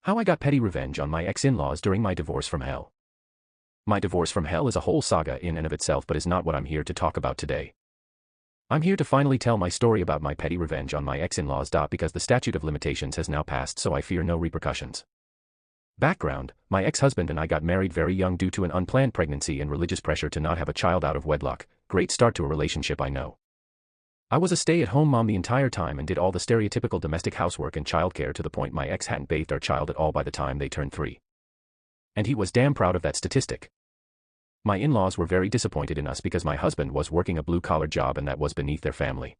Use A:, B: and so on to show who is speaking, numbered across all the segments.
A: How I got petty revenge on my ex-in-laws during my divorce from hell. My divorce from hell is a whole saga in and of itself, but is not what I'm here to talk about today. I'm here to finally tell my story about my petty revenge on my ex-in-laws. Because the statute of limitations has now passed, so I fear no repercussions. Background: my ex-husband and I got married very young due to an unplanned pregnancy and religious pressure to not have a child out of wedlock. Great start to a relationship, I know. I was a stay-at-home mom the entire time and did all the stereotypical domestic housework and childcare to the point my ex hadn't bathed our child at all by the time they turned 3. And he was damn proud of that statistic. My in-laws were very disappointed in us because my husband was working a blue-collar job and that was beneath their family.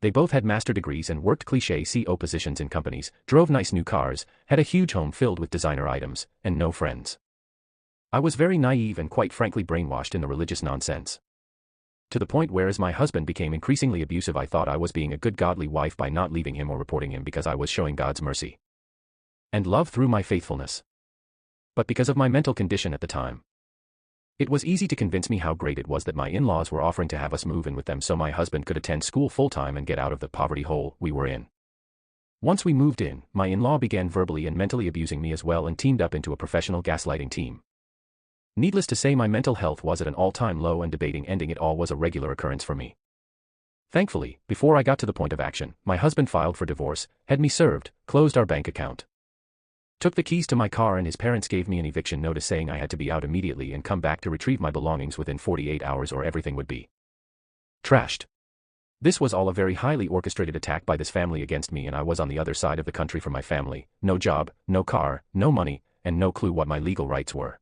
A: They both had master degrees and worked cliché CEO positions in companies, drove nice new cars, had a huge home filled with designer items, and no friends. I was very naive and quite frankly brainwashed in the religious nonsense. To the point where as my husband became increasingly abusive, I thought I was being a good godly wife by not leaving him or reporting him because I was showing God's mercy and love through my faithfulness. But because of my mental condition at the time, it was easy to convince me how great it was that my in-laws were offering to have us move in with them so my husband could attend school full-time and get out of the poverty hole we were in. Once we moved in, my in-law began verbally and mentally abusing me as well and teamed up into a professional gaslighting team. Needless to say, my mental health was at an all-time low and debating ending it all was a regular occurrence for me. Thankfully, before I got to the point of action, my husband filed for divorce, had me served, closed our bank account, took the keys to my car, and his parents gave me an eviction notice saying I had to be out immediately and come back to retrieve my belongings within 48 hours or everything would be trashed. This was all a very highly orchestrated attack by this family against me, and I was on the other side of the country from my family, no job, no car, no money, and no clue what my legal rights were.